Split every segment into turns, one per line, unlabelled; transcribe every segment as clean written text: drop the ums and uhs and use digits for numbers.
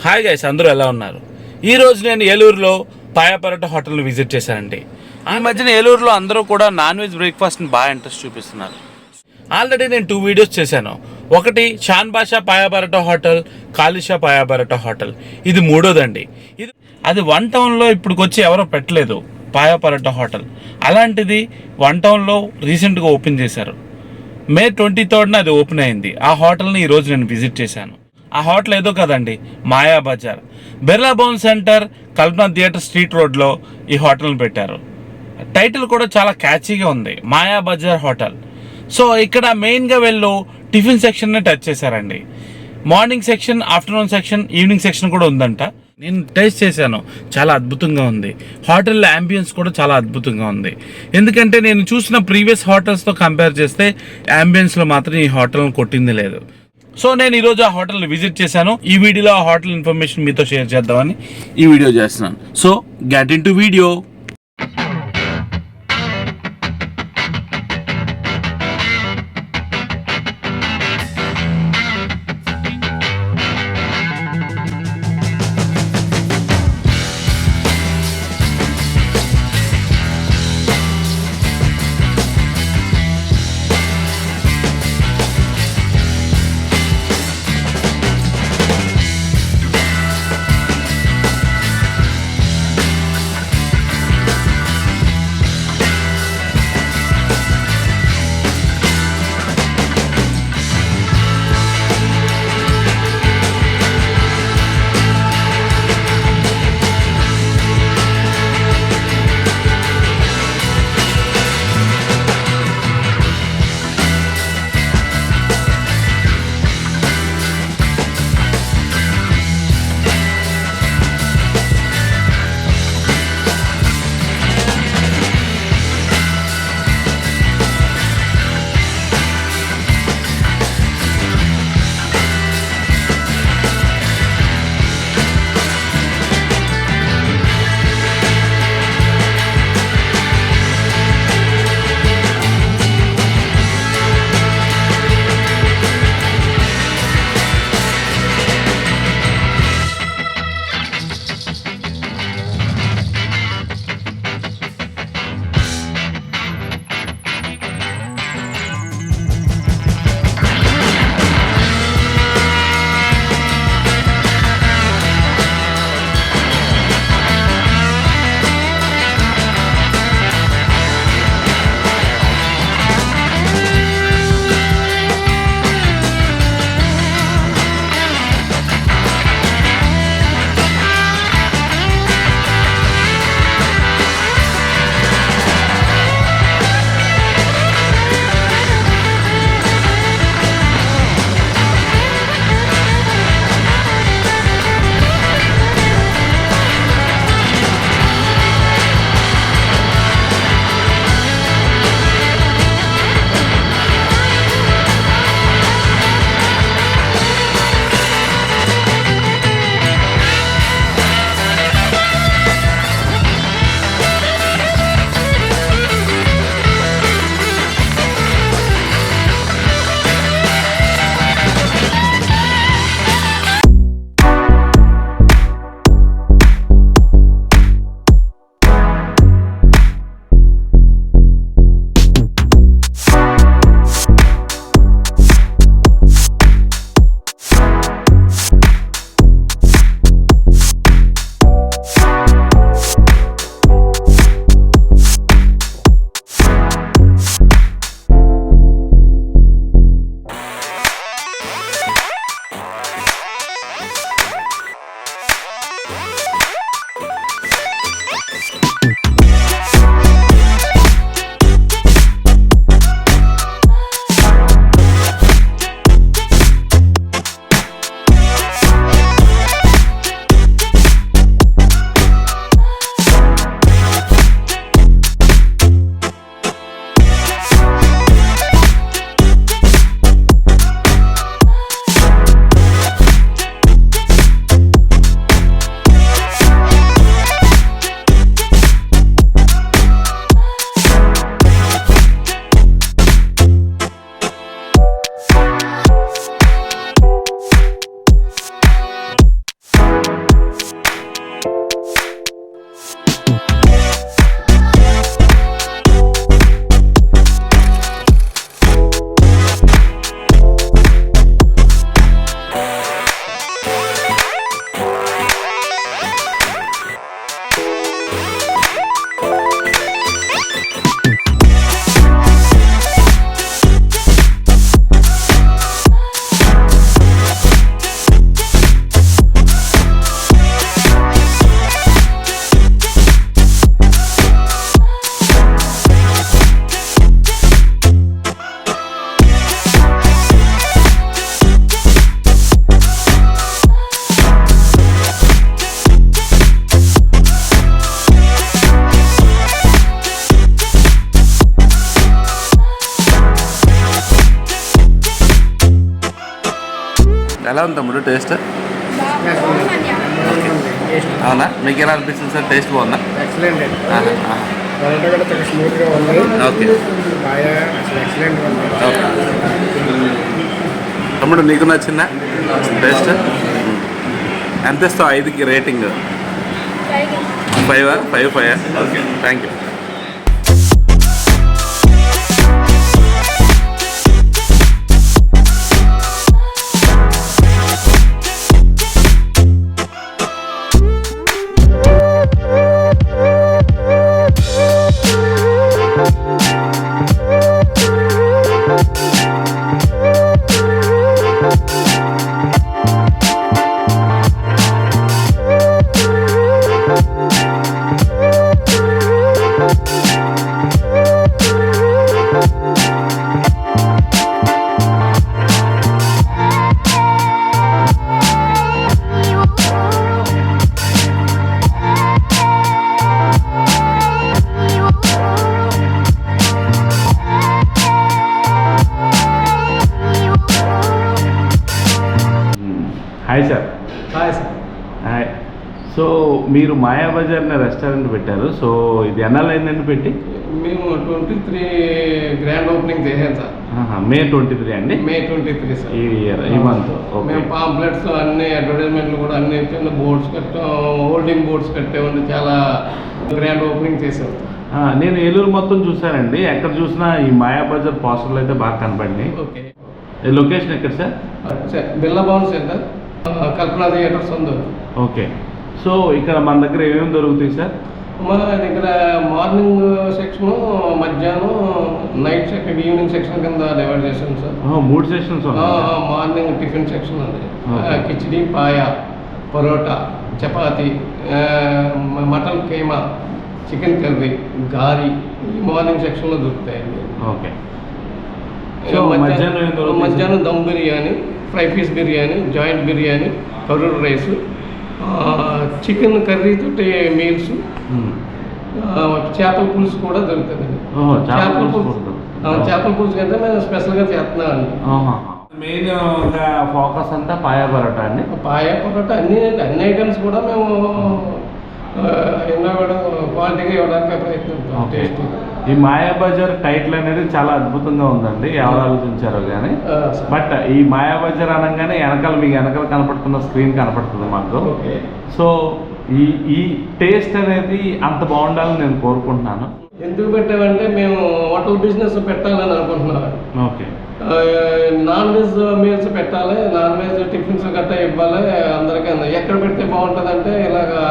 Hi guys, అందరూ ఎలా ఉన్నారు? ఈరోజు నేను ఏలూరులో పాయా పరోటా హోటల్ని విజిట్ చేశానండి. ఈ మధ్యన ఏలూరులో అందరూ కూడా నాన్ వెజ్ బ్రేక్ఫాస్ట్ని బాగా ఇంట్రెస్ట్ చూపిస్తున్నారు. ఆల్రెడీ నేను 2 వీడియోస్ చేశాను. ఒకటి షాన్ బాషా పాయా పరోటా హోటల్, కాలిషా పాయా పరోటా హోటల్. ఇది మూడోదండి. అది 1 టౌన్లో ఇప్పటికొచ్చి ఎవరో పెట్టలేదు పాయా పరోటా హోటల్. అలాంటిది 1 టౌన్లో రీసెంట్గా ఓపెన్ చేశారు. మే 23న అది ఓపెన్ అయింది. ఆ హోటల్ని ఈరోజు నేను విజిట్ చేశాను. ఆ హోటల్ ఏదో కదండి, మాయా బజార్. బిర్లా భవన్ సెంటర్, కల్పనా థియేటర్ స్ట్రీట్ రోడ్లో ఈ హోటల్ని పెట్టారు. టైటిల్ కూడా చాలా క్యాచీగా ఉంది, మాయా బజార్ హోటల్. సో ఇక్కడ మెయిన్గా వీళ్ళు టిఫిన్ సెక్షన్ని టచ్ చేశారండి. Morning section, afternoon section, evening section కూడా ఉందంట. నేను టేస్ట్ చేశాను, చాలా అద్భుతంగా ఉంది. హోటల్ యాంబియన్స్ కూడా చాలా అద్భుతంగా ఉంది. ఎందుకంటే నేను చూసిన ప్రీవియస్ హోటల్స్తో కంపేర్ చేస్తే యాంబియన్స్లో మాత్రం ఈ హోటల్ని కొట్టింది లేదు. సో నేను ఈరోజు ఆ హోటల్ని విజిట్ చేశాను. ఈ వీడియోలో ఆ హోటల్ ఇన్ఫర్మేషన్ మీతో షేర్ చేద్దామని ఈ వీడియో చేస్తున్నాను. So get in to video. ఎలా ఉంది తమ్ముడు టేస్ట్? అవునా, మీకు ఎలా అనిపిస్తుంది సార్? టేస్ట్ బాగుందా?
ఎక్సలెంట్.
Okay okay. తమ్ముడు నీకు నచ్చిందా టేస్ట్? ఎంత ఇస్తావు 5కి rating? 5 okay, thank you. Hi sir.
Hi sir.
Hi. So మీరు మాయాబజార్ అనే రెస్టారెంట్ పెట్టారు. సో ఇది ఎన్నాళ్ళు అయిందండి పెట్టి?
మేము 23 గ్రాండ్ ఓపెనింగ్ చేసాం సార్.
మే 23 అండి?
మే 23 సార్,
ఈ ఇయర్, ఈ మంత్.
మేము పాంప్లెట్స్ అన్ని అడ్వర్టైజ్మెంట్లు కూడా అన్ని కింద బోర్డ్స్ కట్టాం, హోల్డింగ్ బోర్డ్స్ కట్టామండి. చాలా గ్రాండ్ ఓపెనింగ్ చేసాం.
నేను ఏలూరు మొత్తం చూసానండి. ఎక్కడ చూసినా ఈ మాయాబజార్ పోస్టర్లు అయితే బాగా కనపడినాయి.
ఓకే.
లొకేషన్ ఎక్కడ sir?
Birla Bhavan center, Kalpana theatres ఉంది.
ఓకే. సో ఇక్కడ మన దగ్గర ఏమేమి దొరుకుతాయి సార్?
మా దగ్గర మార్నింగ్ సెక్షన్, మధ్యాహ్నం, నైట్ సెక్షన్, ఈవినింగ్ సెక్షన్ కింద డివైడ్ చేసాం sir.
3 sections.
Morning tiffin section ఉంది. Khichdi, paya, paratha, chapati, mutton keema, chicken curry, గారి ఈ మార్నింగ్ సెక్షన్లో దొరుకుతాయండి.
ఓకే.
మధ్యాహ్నం dum biryani, fry piece biryani, joint biryani, కరూర్ రైస్, చికెన్ కర్రీతో మీల్స్, చేపల పులుసు కూడా దొరుకుతుందండి. చేపల పులుసు కంటే మేము స్పెషల్గా చేస్తున్నామండి.
మెయిన్ ఫోకస్ అంతా పాయా పరోటా అండి.
పాయా పరోటా అన్ని ఐటమ్స్ కూడా మేము ఎన్నో కూడా క్వాలిటీగా ఇవ్వడానికి ప్రయత్నిస్తాం. టేస్ట్
ఈ మాయాబజార్ టైటిల్ అనేది చాలా అద్భుతంగా ఉందండి. ఎవరు ఆలోచించారో కానీ. బట్ ఈ మాయాబజార్ అనగానే మీకు వెనకాల కనపడుతున్న స్క్రీన్ కనపడుతుంది మాకు. సో ఈ టేస్ట్ అనేది అంత బాగుండాలని నేను కోరుకుంటున్నాను.
ఎందుకు పెట్టామంటే మేము హోటల్ బిజినెస్ పెట్టాలని అనుకుంటున్నాం.
ఓకే.
నాన్ వెజ్ మీల్స్ పెట్టాలి, నాన్ వెజ్ టిఫిన్స్ గట్టా ఇవ్వాలి అందరికీ. ఎక్కడ పెడితే బాగుంటుందంటే ఇలాగా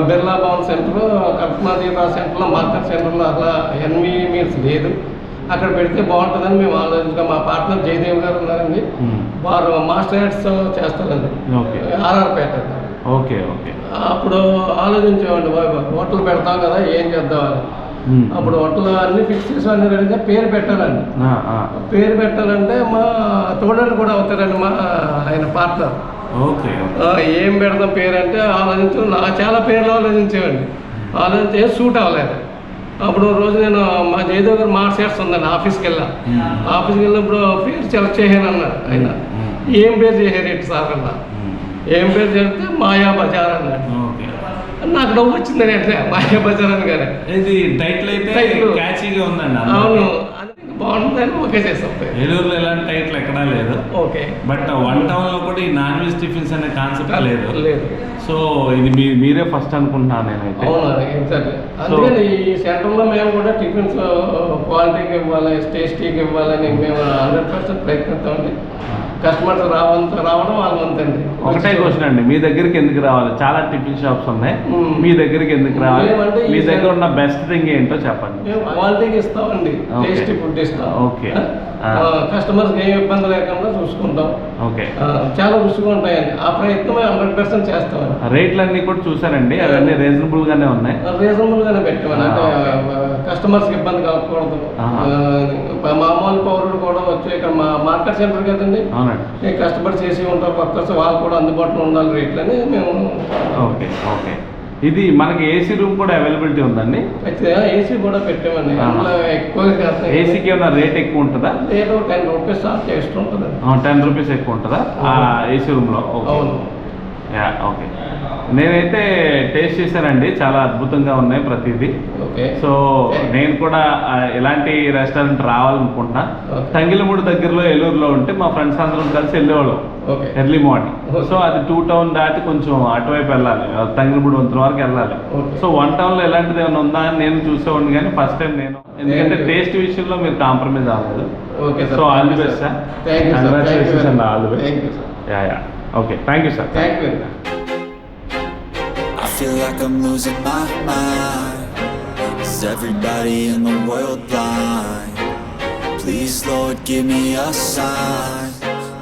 బిర్లా భవన్ సెంటర్, కల్పనా థియేటర్ సెంటర్లో, మార్కెట్ సెంటర్లో అలా ఎన్వి మీల్స్ లేదు. అక్కడ పెడితే బాగుంటుందని మేము ఆలోచించాం. మా పార్ట్నర్ జయదేవ్ గారు ఉన్నారండి, వారు మాస్టర్ హ్యాట్స్ చేస్తారండి, ఆర్ఆర్పేట.
Okay okay.
అప్పుడు ఆలోచించామండి, హోటల్ పెడతాం కదా ఏం చేద్దామని. అప్పుడు హోటల్ అన్ని ఫిక్స్ చేసి అన్ని రెడీగా పేరు పెట్టాలండి. పేరు పెట్టాలంటే మా తోడని కూడా అవుతారండి, మా ఆయన పార్ట్నర్.
ఓకే.
ఏం పెడతాం పేరు అంటే చాలా పేర్లు ఆలోచించేవండి. ఆలోచించి సూట్ అవ్వలేదు. అప్పుడు రోజు నేను మా జయదేవ్ గారు మాస్టర్ హ్యాట్స్ ఉందండి, ఆఫీస్కి వెళ్ళినప్పుడు పేరు సెలెక్ట్ చేశాను అన్నాడు ఆయన. ఏం పేరు చేశారు ఏంటి సార్ అన్న? ఏం పేరు చెప్తే మాయా బజార్ అన్నాడు. నాకు నవ్వు వచ్చిందని అంటే మాయా బజార్ అని కానీ
ఇది టైటిల్ అయితే క్యాచీగా ఉందండి.
అవును, బాగుంటుందని ఓకే చేస్తాం.
ఏలూరులో ఎలాంటి టైటిల్ ఎక్కడా లేదు.
ఓకే.
బట్ 1 టౌన్ లో కూడా ఈ నాన్ వెజ్ టిఫిన్స్ అనే కాన్సెప్ట్ లేదు. సో ఇది మీరే ఫస్ట్ అనుకుంటున్నాను నేనైతే.
అవును, ఎగ్జాక్ట్లీ. అందుకని ఈ సెంటర్లో మేము కూడా టిఫిన్స్ క్వాలిటీకి ఇవ్వాలి, టేస్టీకి ఇవ్వాలని మేము 100% ప్రయత్నిస్తామండి. కస్టమర్స్ రావడం వాళ్ళ వంతండి.
ఒకటే క్వశ్చన్ అండి, మీ దగ్గరికి ఎందుకు రావాలి? చాలా టిఫిన్ షాప్స్ ఉన్నాయి, మీ దగ్గరికి ఎందుకు రావాలి? మీ దగ్గర ఉన్న బెస్ట్ థింగ్ ఏంటో చెప్పండి.
క్వాలిటీకి ఇస్తామండి, టేస్టీ ఫుడ్ ఇస్తాం.
ఓకే.
కస్టమర్స్కి ఏం ఇబ్బంది లేకుండా చూసుకుంటాం.
ఓకే.
చాలా రుచిగా ఉంటాయండి. ఆ ప్రయత్నం 100% చేస్తామండి.
రేట్లు అన్ని కూడా చూసానండి, అవన్నీ రీజనబుల్ గానే ఉన్నాయి.
రీజనబుల్ గానే పెట్టామని, అంటే కస్టమర్స్కి ఇబ్బంది కాకూడదు. మామూలు పౌరులు కూడా వచ్చి ఇక్కడ మా మార్కెట్ సెంటర్ కదండి, కష్టపడి చేసి ఉంటారు వర్కర్స్, వాళ్ళు కూడా అందుబాటులో ఉండాలి రేట్లని మేము.
Okay okay. ఇది మనకి ఏసీ రూమ్ కూడా అవైలబిలిటీ ఉందండి.
అయితే ఏసీ కూడా పెట్టామండి. అందులో ఎక్కువ
ఏసీకి ఏమైనా రేట్ ఎక్కువ ఉంటుందా?
ఏదో 10 రూపీస్ చార్జ్ చేస్తూ ఉంటుంది.
10 రూపీస్ ఎక్కువ ఉంటుందా ఏసీ రూమ్లో?
అవును.
Yeah okay. నేనైతే టేస్ట్ చేశానండి, చాలా అద్భుతంగా ఉన్నాయి ప్రతిదీ.
ఓకే.
సో నేను కూడా ఇలాంటి రెస్టారెంట్ రావాలనుకుంటున్నా. తంగిలమూడి దగ్గరలో ఏలూరులో ఉంటే మా ఫ్రెండ్స్ అందరం కలిసి వెళ్ళేవాళ్ళం ఎర్లీ మార్నింగ్. సో అది 2 టౌన్ దాటి కొంచెం అటువైపు వెళ్ళాలి, తంగిలమూడి వంతుల వరకు వెళ్ళాలి. సో 1 టౌన్లో ఎలాంటిది ఏమైనా ఉందా అని నేను చూసేవాడిని, కానీ ఫస్ట్ టైం నేను, ఎందుకంటే టేస్ట్ విషయంలో మీరు కాంప్రమైజ్ అవ్వలేదు. So all the best sir. Congratulations అండి, all the best. Yeah okay, thank you sir.
Thank you.
I feel like I'm losing my mind. Is everybody in the world blind? Please Lord, give me a sign,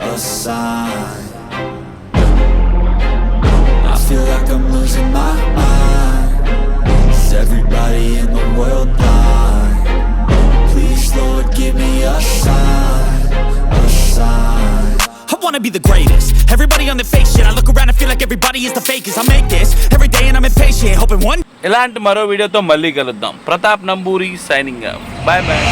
a sign. I feel like I'm losing my mind. Is everybody in the world blind? Please Lord, give me a sign, a sign. I wanna be the greatest. Everybody on the fake shit. I look around and feel like everybody is the fakest. I make this every day and I'm impatient, hoping one.
ఇలాంటి మరో వీడియోతో మళ్ళీ కలుద్దాం. Pratap Namburi signing. Bye bye.